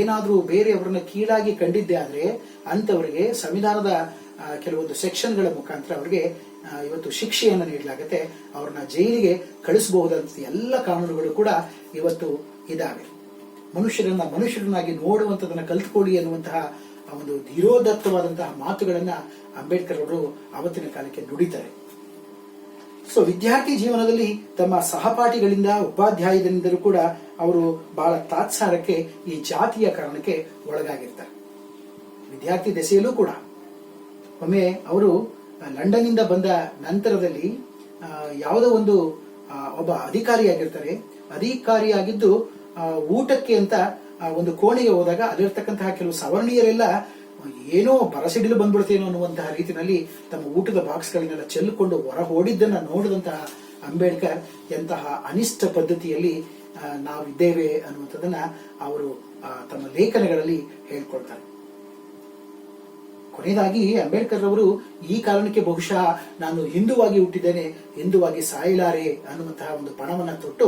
ಏನಾದ್ರೂ ಬೇರೆಯವರನ್ನ ಕೀಳಾಗಿ ಕಂಡಿದ್ದೆ ಆದ್ರೆ ಅಂತವರಿಗೆ ಸಂವಿಧಾನದ ಕೆಲವೊಂದು ಸೆಕ್ಷನ್ಗಳ ಮುಖಾಂತರ ಅವರಿಗೆ ಇವತ್ತು ಶಿಕ್ಷೆಯನ್ನು ನೀಡಲಾಗುತ್ತೆ, ಅವ್ರನ್ನ ಜೈಲಿಗೆ ಕಳಿಸಬಹುದಂತ ಎಲ್ಲ ಕಾನೂನುಗಳು ಕೂಡ ಇವತ್ತು ಇದಾವೆ. ಮನುಷ್ಯರನ್ನಾಗಿ ನೋಡುವಂತದನ್ನ ಕಲ್ತ್ಕೊಳ್ಳಿ ಅನ್ನುವಂತಹ ಒಂದು ಧೀರೋದತ್ತವಾದಂತಹ ಮಾತುಗಳನ್ನ ಅಂಬೇಡ್ಕರ್ ಅವರು ಆವತ್ತಿನ ಕಾಲಕ್ಕೆ ನುಡಿತಾರೆ. ಸೊ ವಿದ್ಯಾರ್ಥಿ ಜೀವನದಲ್ಲಿ ತಮ್ಮ ಸಹಪಾಠಿಗಳಿಂದ ಉಪಾಧ್ಯಾಯರಿಂದಲೂ ಕೂಡ ಅವರು ಬಹಳ ತಾತ್ಸಾರಕ್ಕೆ ಈ ಜಾತಿಯ ಕಾರಣಕ್ಕೆ ಒಳಗಾಗಿರ್ತಾರೆ. ವಿದ್ಯಾರ್ಥಿ ದೆಸೆಯಲ್ಲೂ ಕೂಡ ಒಮ್ಮೆ ಅವರು ಲಂಡನ್ನಿಂದ ಬಂದ ನಂತರದಲ್ಲಿ ಯಾವುದೋ ಒಂದು ಒಬ್ಬ ಅಧಿಕಾರಿಯಾಗಿರ್ತಾರೆ. ಅಧಿಕಾರಿಯಾಗಿದ್ದು ಊಟಕ್ಕೆ ಅಂತ ಒಂದು ಕೋಣೆಗೆ ಹೋದಾಗ ಅಲ್ಲಿರ್ತಕ್ಕಂತಹ ಕೆಲವು ಸವರ್ಣೀಯರೆಲ್ಲ ಏನೋ ಬರಸಿಡಿಲು ಬಂದ್ಬಿಡ್ತೇನೋ ಅನ್ನುವಂತಹ ರೀತಿಯಲ್ಲಿ ತಮ್ಮ ಊಟದ ಬಾಕ್ಸ್ಗಳನ್ನೆಲ್ಲ ಚೆಲ್ಲಿಕೊಂಡು ಹೊರ ಓಡಿದ್ದನ್ನ ನೋಡಿದಂತಹ ಅಂಬೇಡ್ಕರ್ ಎಂತಹ ಅನಿಷ್ಟ ಪದ್ಧತಿಯಲ್ಲಿ ನಾವಿದ್ದೇವೆ ಅನ್ನುವಂಥದ್ದನ್ನ ಅವರು ತಮ್ಮ ಲೇಖನಗಳಲ್ಲಿ ಹೇಳ್ಕೊಳ್ತಾರೆ. ಕೊನೆಯದಾಗಿ ಅಂಬೇಡ್ಕರ್ ಅವರು ಈ ಕಾರಣಕ್ಕೆ ಬಹುಶಃ ನಾನು ಹಿಂದುವಾಗಿ ಹುಟ್ಟಿದ್ದೇನೆ, ಹಿಂದುವಾಗಿ ಸಾಯಲಾರೆ ಅನ್ನುವಂತಹ ಒಂದು ಪಣವನ್ನ ತೊಟ್ಟು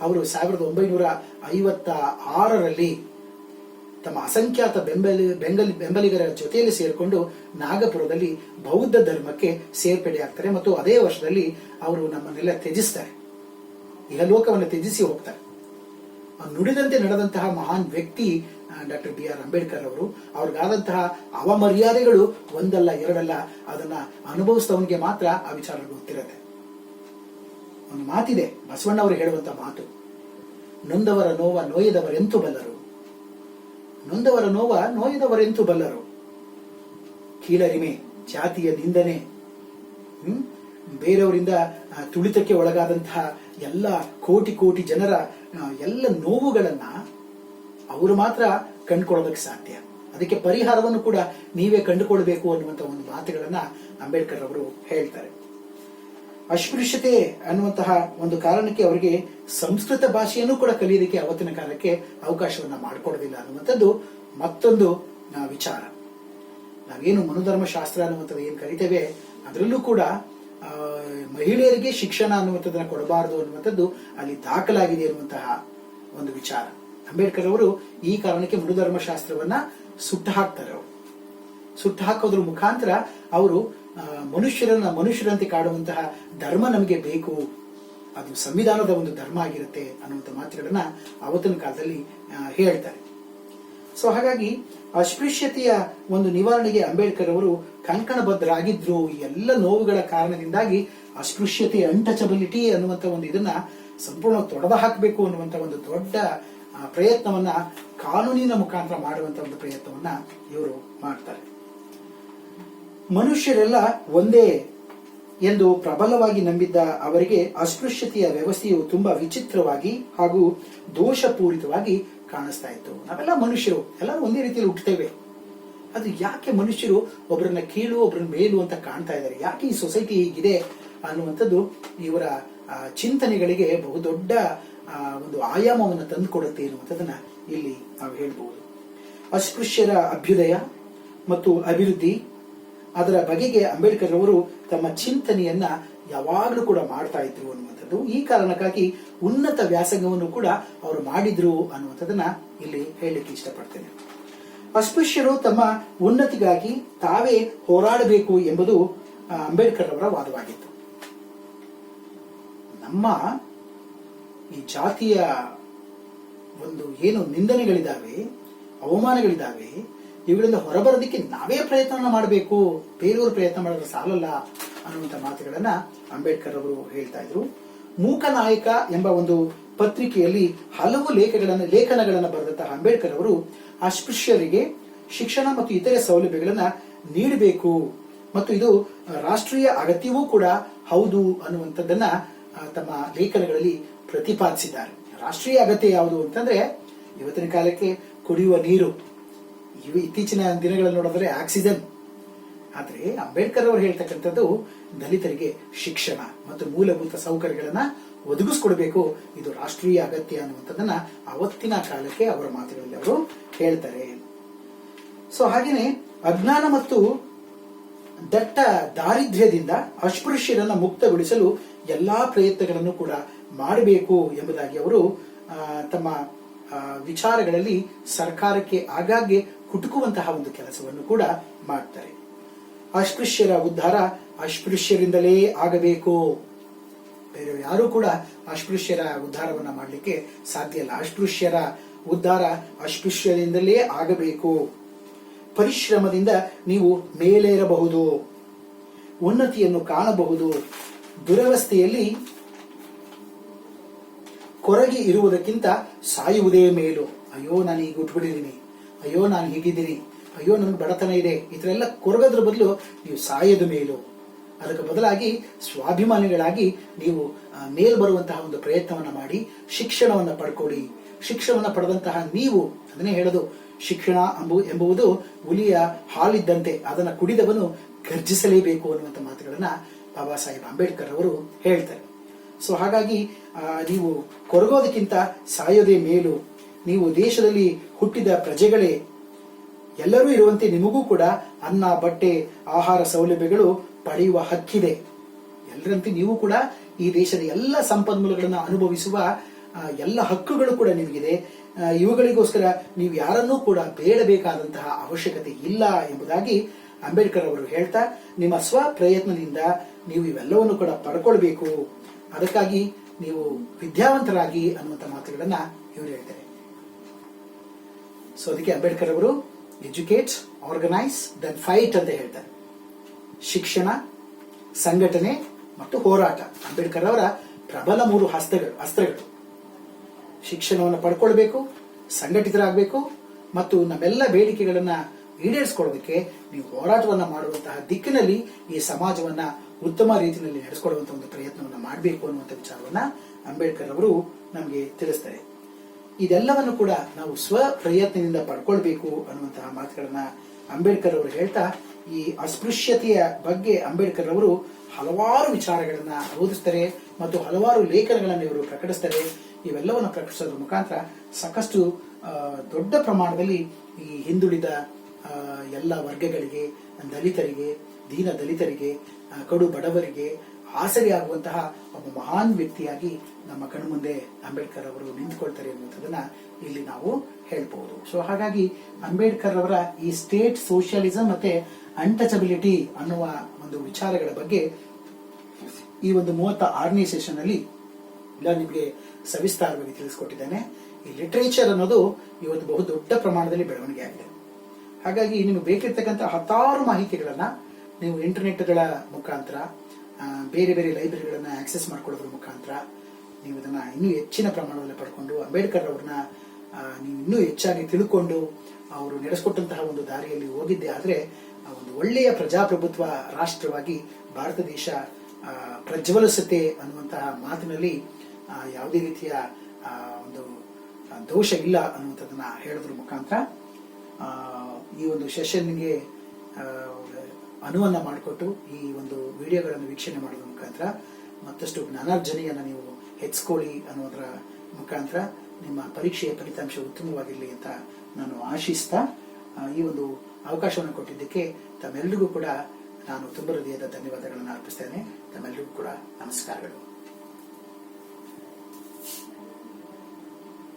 ಅವರು 1956ರಲ್ಲಿ ತಮ್ಮ ಅಸಂಖ್ಯಾತ ಬೆಂಬಲಿಗರ ಜೊತೆಯಲ್ಲಿ ಸೇರಿಕೊಂಡು ನಾಗಪುರದಲ್ಲಿ ಬೌದ್ಧ ಧರ್ಮಕ್ಕೆ ಸೇರ್ಪಡೆಯಾಗ್ತಾರೆ ಮತ್ತು ಅದೇ ವರ್ಷದಲ್ಲಿ ಅವರು ನಮ್ಮನ್ನೆಲ್ಲ ತ್ಯಜಿಸ್ತಾರೆ, ಇಹಲೋಕವನ್ನು ತ್ಯಜಿಸಿ ಹೋಗ್ತಾರೆ. ನುಡಿದಂತೆ ನಡೆದಂತಹ ಮಹಾನ್ ವ್ಯಕ್ತಿ ಡಾಕ್ಟರ್ ಬಿ ಆರ್ ಅಂಬೇಡ್ಕರ್ ಅವರು. ಅವ್ರಿಗಾದಂತಹ ಅವಮರ್ಯಾದೆಗಳು ಒಂದಲ್ಲ ಎರಡಲ್ಲ, ಅದನ್ನ ಅನುಭವಿಸಿದವನಿಗೆ ಮಾತ್ರ ಆ ವಿಚಾರ ಗೊತ್ತಿರುತ್ತೆ. ಒಂದು ಮಾತಿದೆ, ಬಸವಣ್ಣ ಅವರು ಹೇಳುವಂತ ಮಾತು, ನೊಂದವರ ನೋವ ನೋಯದವರೆಂತೂ ಬಲ್ಲರು, ನೊಂದವರ ನೋವ ನೋಯದವರೆಂತೂ ಬಲ್ಲರು. ಕೀಳರಿಮೆ, ಜಾತಿಯ ನಿಂದನೆ, ಬೇರೆಯವರಿಂದ ತುಳಿತಕ್ಕೆ ಒಳಗಾದಂತಹ ಎಲ್ಲ ಕೋಟಿ ಕೋಟಿ ಜನರ ಎಲ್ಲ ನೋವುಗಳನ್ನ ಅವರು ಮಾತ್ರ ಕಂಡುಕೊಳ್ಳೋದಕ್ಕೆ ಸಾಧ್ಯ. ಅದಕ್ಕೆ ಪರಿಹಾರವನ್ನು ಕೂಡ ನೀವೇ ಕಂಡುಕೊಳ್ಬೇಕು ಅನ್ನುವಂತ ಒಂದು ಮಾತುಗಳನ್ನ ಅಂಬೇಡ್ಕರ್ ಅವರು ಹೇಳ್ತಾರೆ. ಅಸ್ಪೃಶ್ಯತೆ ಅನ್ನುವಂತಹ ಒಂದು ಕಾರಣಕ್ಕೆ ಅವರಿಗೆ ಸಂಸ್ಕೃತ ಭಾಷೆಯನ್ನು ಕೂಡ ಕಲಿಯೋದಕ್ಕೆ ಅವತ್ತಿನ ಕಾಲಕ್ಕೆ ಅವಕಾಶವನ್ನ ಮಾಡಿಕೊಡೋದಿಲ್ಲ ಅನ್ನುವಂಥದ್ದು ಮತ್ತೊಂದು ವಿಚಾರ. ನಾವೇನು ಮನುಧರ್ಮಶಾಸ್ತ್ರ ಅನ್ನುವಂಥದ್ದು ಏನ್ ಕರಿತೇವೆ ಅದರಲ್ಲೂ ಕೂಡ ಮಹಿಳೆಯರಿಗೆ ಶಿಕ್ಷಣ ಅನ್ನುವಂಥದ್ದನ್ನ ಕೊಡಬಾರದು ಅನ್ನುವಂಥದ್ದು ಅಲ್ಲಿ ದಾಖಲಾಗಿದೆ ಅನ್ನುವಂತಹ ಒಂದು ವಿಚಾರ. ಅಂಬೇಡ್ಕರ್ ಅವರು ಈ ಕಾರಣಕ್ಕೆ ಮನುಧರ್ಮಶಾಸ್ತ್ರವನ್ನ ಸುಟ್ಟು ಹಾಕ್ತಾರೆ. ಅವರು ಸುಟ್ಟು ಹಾಕೋದ್ರ ಮುಖಾಂತರ ಅವರು ಮನುಷ್ಯರಂತೆ ಕಾಡುವಂತಹ ಧರ್ಮ ನಮಗೆ ಬೇಕು, ಅದು ಸಂವಿಧಾನದ ಒಂದು ಧರ್ಮ ಆಗಿರುತ್ತೆ ಅನ್ನುವಂಥ ಮಾತುಗಳನ್ನ ಅವತ್ತಿನ ಕಾಲದಲ್ಲಿ ಹೇಳ್ತಾರೆ. ಸೊ ಹಾಗಾಗಿ ಅಸ್ಪೃಶ್ಯತೆಯ ಒಂದು ನಿವಾರಣೆಗೆ ಅಂಬೇಡ್ಕರ್ ಅವರು ಕಂಕಣಬದ್ಧರಾಗಿದ್ರು. ಈ ಎಲ್ಲ ನೋವುಗಳ ಕಾರಣದಿಂದಾಗಿ ಅಸ್ಪೃಶ್ಯತೆ, ಅನ್ಟಚಬಿಲಿಟಿ ಅನ್ನುವಂಥ ಒಂದು ಇದನ್ನ ಸಂಪೂರ್ಣ ತೊಡೆದು ಹಾಕಬೇಕು ಅನ್ನುವಂಥ ಒಂದು ದೊಡ್ಡ ಪ್ರಯತ್ನವನ್ನ ಕಾನೂನಿನ ಮುಖಾಂತರ ಮಾಡುವಂತ ಒಂದು ಪ್ರಯತ್ನವನ್ನ ಇವರು ಮಾಡ್ತಾರೆ. ಮನುಷ್ಯರೆಲ್ಲ ಒಂದೇ ಎಂದು ಪ್ರಬಲವಾಗಿ ನಂಬಿದ್ದ ಅವರಿಗೆ ಅಸ್ಪೃಶ್ಯತೆಯ ವ್ಯವಸ್ಥೆಯು ತುಂಬಾ ವಿಚಿತ್ರವಾಗಿ ಹಾಗೂ ದೋಷಪೂರಿತವಾಗಿ ಕಾಣಿಸ್ತಾ ಇತ್ತು. ನಾವೆಲ್ಲ ಮನುಷ್ಯರು, ಎಲ್ಲರೂ ಒಂದೇ ರೀತಿಯಲ್ಲಿ ಹುಟ್ಟುತ್ತೇವೆ. ಅದು ಯಾಕೆ ಮನುಷ್ಯರು ಒಬ್ಬರನ್ನ ಕೀಳು ಒಬ್ಬರನ್ನ ಮೇಲು ಅಂತ ಕಾಣ್ತಾ ಇದ್ದಾರೆ, ಯಾಕೆ ಈ ಸೊಸೈಟಿ ಹೀಗಿದೆ ಅನ್ನುವಂಥದ್ದು ಇವರ ಚಿಂತನೆಗಳಿಗೆ ಬಹುದೊಡ್ಡ ಒಂದು ಆಯಾಮವನ್ನು ತಂದುಕೊಡುತ್ತೆ ಎನ್ನುವಂಥದ್ದನ್ನ ಇಲ್ಲಿ ನಾವು ಹೇಳ್ಬಹುದು. ಅಸ್ಪೃಶ್ಯರ ಅಭ್ಯುದಯ ಮತ್ತು ಅಭಿವೃದ್ಧಿ, ಅದರ ಬಗೆಗೆ ಅಂಬೇಡ್ಕರ್ ಅವರು ತಮ್ಮ ಚಿಂತನೆಯನ್ನ ಯಾವಾಗಲೂ ಕೂಡ ಮಾಡ್ತಾ ಇದ್ರು ಅನ್ನುವಂಥದ್ದು. ಈ ಕಾರಣಕ್ಕಾಗಿ ಉನ್ನತ ವ್ಯಾಸಂಗವನ್ನು ಕೂಡ ಅವರು ಮಾಡಿದ್ರು ಅನ್ನುವಂಥದ್ದನ್ನ ಇಲ್ಲಿ ಹೇಳಲಿಕ್ಕೆ ಇಷ್ಟಪಡ್ತೇನೆ. ಅಸ್ಪೃಶ್ಯರು ತಮ್ಮ ಉನ್ನತಿಗಾಗಿ ತಾವೇ ಹೋರಾಡಬೇಕು ಎಂಬುದು ಅಂಬೇಡ್ಕರ್ ಅವರ ವಾದವಾಗಿತ್ತು. ನಮ್ಮ ಈ ಜಾತಿಯ ಒಂದು ಏನು ನಿಂದನೆಗಳಿದಾವೆ, ಅವಮಾನಗಳಿದಾವೆ, ಇವುಗಳಿಂದ ಹೊರಬರೋದಕ್ಕೆ ನಾವೇ ಪ್ರಯತ್ನ ಮಾಡಬೇಕು, ಬೇರೆಯವರು ಪ್ರಯತ್ನ ಮಾಡಿದ್ರೆ ಸಾಲಲ್ಲ ಅನ್ನುವಂಥ ಮಾತುಗಳನ್ನ ಅಂಬೇಡ್ಕರ್ ಅವರು ಹೇಳ್ತಾ ಇದ್ರು. ಮೂಕ ನಾಯಕ ಎಂಬ ಒಂದು ಪತ್ರಿಕೆಯಲ್ಲಿ ಹಲವು ಲೇಖನಗಳನ್ನು ಬರೆದಂತಹ ಅಂಬೇಡ್ಕರ್ ಅವರು ಅಸ್ಪೃಶ್ಯರಿಗೆ ಶಿಕ್ಷಣ ಮತ್ತು ಇತರೆ ಸೌಲಭ್ಯಗಳನ್ನ ನೀಡಬೇಕು ಮತ್ತು ಇದು ರಾಷ್ಟ್ರೀಯ ಅಗತ್ಯವೂ ಕೂಡ ಹೌದು ಅನ್ನುವಂಥದ್ದನ್ನ ತಮ್ಮ ಲೇಖನಗಳಲ್ಲಿ ಪ್ರತಿಪಾದಿಸಿದ್ದಾರೆ. ರಾಷ್ಟ್ರೀಯ ಅಗತ್ಯ ಯಾವುದು ಅಂತಂದ್ರೆ ಇವತ್ತಿನ ಕಾಲಕ್ಕೆ ಕುಡಿಯುವ ನೀರು, ಇತ್ತೀಚಿನ ದಿನಗಳಲ್ಲಿ ನೋಡಿದ್ರೆ ಆಕ್ಸಿಜನ್. ಆದ್ರೆ ಅಂಬೇಡ್ಕರ್ ಅವರು ಹೇಳ್ತಕ್ಕಂಥದ್ದು ದಲಿತರಿಗೆ ಶಿಕ್ಷಣ ಮತ್ತು ಮೂಲಭೂತ ಸೌಕರ್ಯಗಳನ್ನ ಒದಗಿಸ್ಕೊಡ್ಬೇಕು, ಇದು ರಾಷ್ಟ್ರೀಯ ಅಗತ್ಯ ಅನ್ನುವಂಥದ್ದನ್ನ ಅವತ್ತಿನ ಕಾಲಕ್ಕೆ ಅವರ ಮಾತುಗಳಲ್ಲಿ ಅವರು ಹೇಳ್ತಾರೆ. ಸೊ ಹಾಗೇನೆ ಅಜ್ಞಾನ ಮತ್ತು ದಟ್ಟ ದಾರಿದ್ರ್ಯದಿಂದ ಅಸ್ಪೃಶ್ಯರನ್ನ ಮುಕ್ತಗೊಳಿಸಲು ಎಲ್ಲಾ ಪ್ರಯತ್ನಗಳನ್ನು ಕೂಡ ಮಾಡಬೇಕು ಎಂಬುದಾಗಿ ಅವರು ತಮ್ಮ ವಿಚಾರಗಳಲ್ಲಿ ಸರ್ಕಾರಕ್ಕೆ ಆಗಾಗ್ಗೆ ಕುಟುಕುವಂತಹ ಒಂದು ಕೆಲಸವನ್ನು ಕೂಡ ಮಾಡ್ತಾರೆ. ಅಸ್ಪೃಶ್ಯರ ಉದ್ಧಾರ ಅಸ್ಪೃಶ್ಯರಿಂದಲೇ ಆಗಬೇಕು, ಬೇರೆ ಯಾರು ಕೂಡ ಅಸ್ಪೃಶ್ಯರ ಉದ್ಧಾರವನ್ನ ಮಾಡಲಿಕ್ಕೆ ಸಾಧ್ಯ ಇಲ್ಲ. ಅಸ್ಪೃಶ್ಯರ ಉದ್ಧಾರ ಅಸ್ಪೃಶ್ಯರಿಂದಲೇ ಆಗಬೇಕು. ಪರಿಶ್ರಮದಿಂದ ನೀವು ಮೇಲೇರಬಹುದು, ಉನ್ನತಿಯನ್ನು ಕಾಣಬಹುದು. ದುರವಸ್ಥೆಯಲ್ಲಿ ಕೊರಗಿ ಇರುವುದಕ್ಕಿಂತ ಸಾಯುವುದೇ ಮೇಲು. ಅಯ್ಯೋ ನಾನು ಈಗ ಉಟ್ಬಿಟ್ಟಿದ್ದೀನಿ, ಅಯ್ಯೋ ನಾನು ಹೀಗಿದ್ದೀನಿ, ಅಯ್ಯೋ ನನಗೆ ಬಡತನ ಇದೆ, ಇದರೆಲ್ಲ ಕೊರಗೋದ್ರ ಬದಲು ನೀವು ಸಾಯೋದು ಮೇಲು. ಅದಕ್ಕೆ ಬದಲಾಗಿ ಸ್ವಾಭಿಮಾನಿಗಳಾಗಿ ನೀವು ಮೇಲ್ ಬರುವಂತಹ ಒಂದು ಪ್ರಯತ್ನವನ್ನ ಮಾಡಿ ಶಿಕ್ಷಣವನ್ನ ಪಡ್ಕೊಳ್ಳಿ. ಶಿಕ್ಷಣವನ್ನ ಪಡೆದಂತಹ ನೀವು, ಅದನ್ನೇ ಹೇಳೋದು, ಶಿಕ್ಷಣ ಎಂಬುದು ಹುಲಿಯ ಹಾಲಿದ್ದಂತೆ, ಅದನ್ನ ಕುಡಿದವನು ಗರ್ಜಿಸಲೇಬೇಕು ಅನ್ನುವಂಥ ಮಾತುಗಳನ್ನ ಬಾಬಾ ಸಾಹೇಬ್ ಅಂಬೇಡ್ಕರ್ ಅವರು ಹೇಳ್ತಾರೆ. ಸೊ ಹಾಗಾಗಿ ನೀವು ಕೊರಗೋದಕ್ಕಿಂತ ಸಾಯೋದೇ ಮೇಲು. ನೀವು ದೇಶದಲ್ಲಿ ಹುಟ್ಟಿದ ಪ್ರಜೆಗಳೇ, ಎಲ್ಲರೂ ಇರುವಂತೆ ನಿಮಗೂ ಕೂಡ ಅನ್ನ, ಬಟ್ಟೆ, ಆಹಾರ ಸೌಲಭ್ಯಗಳು ಪಡೆಯುವ ಹಕ್ಕಿದೆ. ಎಲ್ಲರಂತೆ ನೀವು ಕೂಡ ಈ ದೇಶದ ಎಲ್ಲ ಸಂಪನ್ಮೂಲಗಳನ್ನು ಅನುಭವಿಸುವ ಎಲ್ಲ ಹಕ್ಕುಗಳು ಕೂಡ ನಿಮಗಿದೆ. ಇವುಗಳಿಗೋಸ್ಕರ ನೀವು ಯಾರನ್ನೂ ಕೂಡ ಬೇಡಬೇಕಾದಂತಹ ಅವಶ್ಯಕತೆ ಇಲ್ಲ ಎಂಬುದಾಗಿ ಅಂಬೇಡ್ಕರ್ ಅವರು ಹೇಳ್ತಾ, ನಿಮ್ಮ ಸ್ವ ಪ್ರಯತ್ನದಿಂದ ನೀವು ಇವೆಲ್ಲವನ್ನು ಕೂಡ ಪಡ್ಕೊಳ್ಬೇಕು, ಅದಕ್ಕಾಗಿ ನೀವು ವಿದ್ಯಾವಂತರಾಗಿ ಅನ್ನುವಂಥ ಮಾತುಗಳನ್ನ ಇವರು ಹೇಳ್ತಾರೆ. ಸೊ ಅದಕ್ಕೆ ಅಂಬೇಡ್ಕರ್ ಅವರು ಎಜುಕೇಟ್, ಆರ್ಗನೈಸ್, ದೆನ್ ಫೈಟ್ ಅಂತ ಹೇಳ್ತಾರೆ. ಶಿಕ್ಷಣ, ಸಂಘಟನೆ ಮತ್ತು ಹೋರಾಟ ಅಂಬೇಡ್ಕರ್ ಅವರ ಪ್ರಬಲ 3 ಅಸ್ತ್ರಗಳು. ಶಿಕ್ಷಣವನ್ನು ಪಡ್ಕೊಳ್ಬೇಕು, ಸಂಘಟಿತರಾಗಬೇಕು ಮತ್ತು ನಮ್ಮೆಲ್ಲ ಬೇಡಿಕೆಗಳನ್ನ ಈಡೇರಿಸಿಕೊಳ್ಳೋದಕ್ಕೆ ನೀವು ಹೋರಾಟವನ್ನ ಮಾಡುವಂತಹ ದಿಕ್ಕಿನಲ್ಲಿ ಈ ಸಮಾಜವನ್ನ ಉತ್ತಮ ರೀತಿಯಲ್ಲಿ ನಡೆಸಿಕೊಳ್ಳುವಂತಹ ಒಂದು ಪ್ರಯತ್ನವನ್ನ ಮಾಡಬೇಕು ಅನ್ನುವಂಥ ವಿಚಾರವನ್ನ ಅಂಬೇಡ್ಕರ್ ಅವರು ನಮಗೆ ತಿಳಿಸ್ತಾರೆ. ಇದೆಲ್ಲವನ್ನು ಕೂಡ ನಾವು ಸ್ವ ಪ್ರಯತ್ನದಿಂದ ಪಡ್ಕೊಳ್ಬೇಕು ಅನ್ನುವಂತಹ ಮಾತುಗಳನ್ನ ಅಂಬೇಡ್ಕರ್ ಅವರು ಹೇಳ್ತಾ, ಈ ಅಸ್ಪೃಶ್ಯತೆಯ ಬಗ್ಗೆ ಅಂಬೇಡ್ಕರ್ ಅವರು ಹಲವಾರು ವಿಚಾರಗಳನ್ನ ಬೋಧಿಸ್ತಾರೆ ಮತ್ತು ಹಲವಾರು ಲೇಖನಗಳನ್ನು ಇವರು ಪ್ರಕಟಿಸ್ತಾರೆ. ಇವೆಲ್ಲವನ್ನು ಪ್ರಕಟಿಸೋದ್ರ ಮುಖಾಂತರ ಸಾಕಷ್ಟು ದೊಡ್ಡ ಪ್ರಮಾಣದಲ್ಲಿ ಈ ಹಿಂದುಳಿದ ಎಲ್ಲ ವರ್ಗಗಳಿಗೆ, ದಲಿತರಿಗೆ, ದೀನ ದಲಿತರಿಗೆ, ಕಡು ಬಡವರಿಗೆ ಆಸರೆಯಾಗುವಂತಹ ಒಬ್ಬ ಮಹಾನ್ ವ್ಯಕ್ತಿಯಾಗಿ ನಮ್ಮ ಕಣ್ಮುಂದೆ ಅಂಬೇಡ್ಕರ್ ಅವರು ನಿಂತುಕೊಳ್ತಾರೆ ಅನ್ನುವಂಥದ್ದನ್ನ ಇಲ್ಲಿ ನಾವು ಹೇಳ್ಬಹುದು. ಸೊ ಹಾಗಾಗಿ ಅಂಬೇಡ್ಕರ್ ಅವರ ಈ ಸ್ಟೇಟ್ ಸೋಷಿಯಲಿಸಂ ಮತ್ತೆ ಅನ್ಟಚಬಿಲಿಟಿ ಅನ್ನುವ ಒಂದು ವಿಚಾರಗಳ ಬಗ್ಗೆ ಈ ಒಂದು 36ನೇ ಸೆಷನ್ ಅಲ್ಲಿ ನಿಮಗೆ ಸವಿಸ್ತಾರವಾಗಿ ತಿಳಿಸ್ಕೊಟ್ಟಿದ್ದೇನೆ. ಈ ಲಿಟರೇಚರ್ ಅನ್ನೋದು ಇವತ್ತು ಬಹು ದೊಡ್ಡ ಪ್ರಮಾಣದಲ್ಲಿ ಬೆಳವಣಿಗೆ ಆಗಿದೆ. ಹಾಗಾಗಿ ನಿಮಗೆ ಬೇಕಿರ್ತಕ್ಕಂಥ 10 ಮಾಹಿತಿಗಳನ್ನ ನೀವು ಇಂಟರ್ನೆಟ್ಗಳ ಮುಖಾಂತರ, ಬೇರೆ ಬೇರೆ ಲೈಬ್ರರಿಗಳನ್ನ ಆಕ್ಸೆಸ್ ಮಾಡ್ಕೊಳ್ಳೋದ್ರ ಮುಖಾಂತರ ನೀವು ಇದನ್ನ ಇನ್ನೂ ಹೆಚ್ಚಿನ ಪ್ರಮಾಣದಲ್ಲಿ ಪಡ್ಕೊಂಡು ಅಂಬೇಡ್ಕರ್ ಅವ್ರನ್ನ ನೀವು ಇನ್ನೂ ಹೆಚ್ಚಾಗಿ ತಿಳ್ಕೊಂಡು ಅವರು ನಡೆಸಿಕೊಟ್ಟಂತಹ ಒಂದು ದಾರಿಯಲ್ಲಿ ಹೋಗಿದ್ದೆ ಆದ್ರೆ ಒಂದು ಒಳ್ಳೆಯ ಪ್ರಜಾಪ್ರಭುತ್ವ ರಾಷ್ಟ್ರವಾಗಿ ಭಾರತ ದೇಶ ಪ್ರಜ್ವಲಿಸುತ್ತೆ ಅನ್ನುವಂತಹ ಮಾತಿನಲ್ಲಿ ಯಾವುದೇ ರೀತಿಯ ಒಂದು ದೋಷ ಇಲ್ಲ ಅನ್ನುವಂಥದ್ದನ್ನ ಹೇಳೋದ್ರ ಮುಖಾಂತರ ಈ ಒಂದು ಸೆಷನ್ಗೆ ಅನುವನ್ನ ಮಾಡಿಕೊಟ್ಟು ಈ ಒಂದು ವಿಡಿಯೋಗಳನ್ನು ವೀಕ್ಷಣೆ ಮಾಡೋದ್ರ ಮುಖಾಂತರ ಮತ್ತಷ್ಟು ಜ್ಞಾನಾರ್ಜನೆಯನ್ನು ನೀವು ಹೆಚ್ಚಿಕೊಳ್ಳಿ ಅನ್ನೋದರ ಮುಖಾಂತರ ನಿಮ್ಮ ಪರೀಕ್ಷೆಯ ಫಲಿತಾಂಶ ಉತ್ತಮವಾಗಿರಲಿ ಅಂತ ನಾನು ಆಶಿಸ್ತಾ ಈ ಒಂದು ಅವಕಾಶವನ್ನು ಕೊಟ್ಟಿದ್ದಕ್ಕೆ ತಮ್ಮೆಲ್ಲರಿಗೂ ಕೂಡ ನಾನು ತುಂಬ ಹೃದಯದ ಧನ್ಯವಾದಗಳನ್ನು ಅರ್ಪಿಸ್ತೇನೆ. ತಮ್ಮೆಲ್ಲರಿಗೂ ಕೂಡ ನಮಸ್ಕಾರಗಳು.